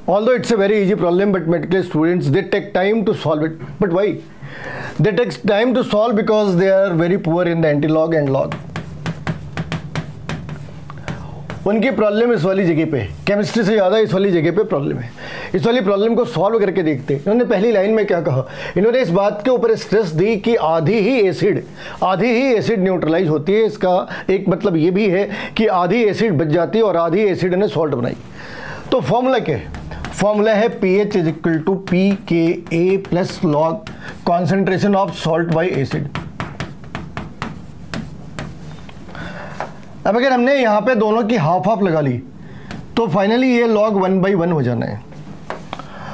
Although it's a very easy problem, but medical students, they take time to solve it. But why? They take time to solve because they are very poor in the anti-log and log. उनकी problem इस वाली जगह पे, chemistry से ज़्यादा इस वाली जगह पे प्रॉब्लम है। इस वाली प्रॉब्लम को सॉल्व करके देखते हैं। इन्होंने पहली लाइन में क्या कहा, इन्होंने इस बात के ऊपर स्ट्रेस दी कि आधी ही एसिड न्यूट्रलाइज होती है। इसका एक मतलब ये भी है कि आधी एसिड बच जाती है और आधी एसिड ने सॉल्ट बनाई। तो फॉर्मूला क्या है? फॉर्मूला है pH is equal to pKa plus log concentration of salt by acid. अब अगर हमने यहाँ पे दोनों की हाफ हाफ लगा ली तो फाइनली ये लॉग 1/1 हो जाना है।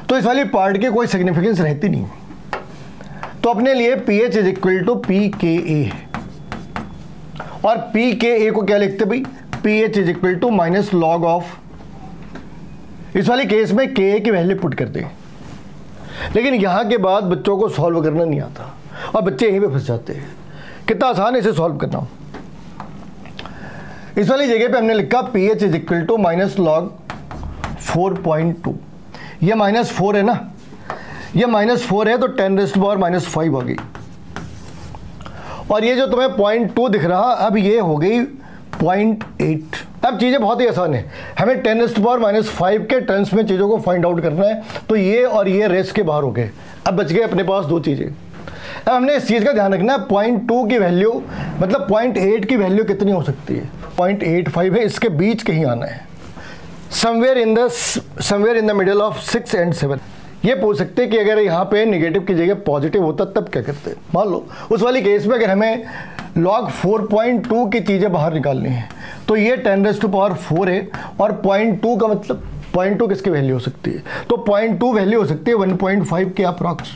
तो इस वाली पार्ट की कोई सिग्निफिकेंस रहती नहीं। तो अपने लिए pH is equal to pKa और pKa को क्या लिखते भाई? pH is equal to minus log of, इस वाले केस में Ka की वैल्यू पुट करते हैं। लेकिन यहाँ के बाद बच्चों को सॉल्व करना नहीं आता और बच्चे यहीं पे फंस जाते हैं। कितना आसान है इसे सॉल्व करना। इस वाली जगह पे हमने लिखा pH is equal to minus log 4.2। ये -4 है ना, ये -4 है तो 10⁻⁻5 होगी। और ये जो तुम्हें 0.2 दिख रहा, अब ये हो गई 0.8। अब चीज़ें बहुत ही आसान है। हमें 10⁻⁵ के टर्म्स में चीज़ों को फाइंड आउट करना है। तो ये और ये रेस के बाहर हो गए। अब बच गए अपने पास दो चीज़ें। अब हमने इस चीज़ का ध्यान रखना है, 0.2 की वैल्यू मतलब 0.8 की वैल्यू कितनी हो सकती है? 0.85 है, इसके बीच कहीं आना है, somewhere in the middle of 6 and 7। ये पूछ सकते हैं कि अगर यहाँ पे नेगेटिव की जगह पॉजिटिव होता तब क्या करते? मान लो उस वाली केस में अगर हमें log 4.2 की चीज़ें बाहर निकालनी है तो ये 10⁻⁴ है और 0.2 का मतलब 0.2 किसकी वैल्यू हो सकती है? तो 0.2 वैल्यू हो सकती है 1.5 के अप्रॉक्स।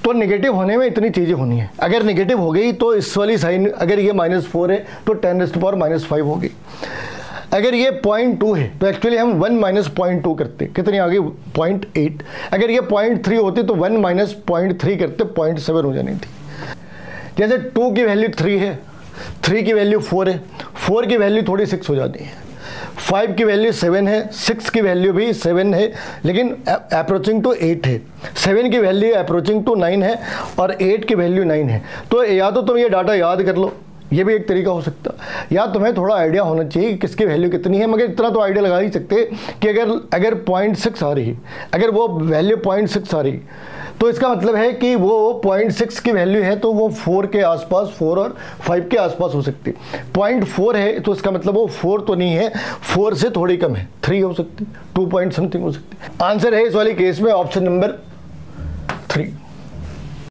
तो नेगेटिव होने में इतनी चीज़ें होनी है। अगर नेगेटिव हो गई तो इस वाली साइन, अगर ये -4 है तो 10⁻⁵ होगी। अगर ये 0.2 है तो एक्चुअली हम 1 - 0.2 करते, कितनी आ गई? 0.8। अगर ये 0.3 होती तो 1 - 0.3 करते, 0.7 हो जानी थी। जैसे 2 की वैल्यू 3 है, 3 की वैल्यू 4 है, 4 की वैल्यू थोड़ी 6 हो जाती है, 5 की वैल्यू 7 है, 6 की वैल्यू भी 7 है लेकिन अप्रोचिंग टू 8 है, 7 की वैल्यू अप्रोचिंग टू 9 है और 8 की वैल्यू 9 है। तो या तो तुम ये डाटा याद कर लो, ये भी एक तरीका हो सकता, या तुम्हें थोड़ा आइडिया होना चाहिए कि किसकी वैल्यू कितनी है। मगर इतना तो आइडिया लगा ही सकते कि अगर 0.6 आ रही, अगर वो वैल्यू 0.6 आ रही तो इसका मतलब है कि वो 0.6 की वैल्यू है तो वो 4 के आसपास, 4 और 5 के आसपास हो सकती है। 0.4 है तो इसका मतलब वो 4 तो नहीं है, 4 से थोड़ी कम है, 3 हो सकती, 2 पॉइंट समथिंग हो सकती। आंसर है इस वाली केस में ऑप्शन नंबर 3।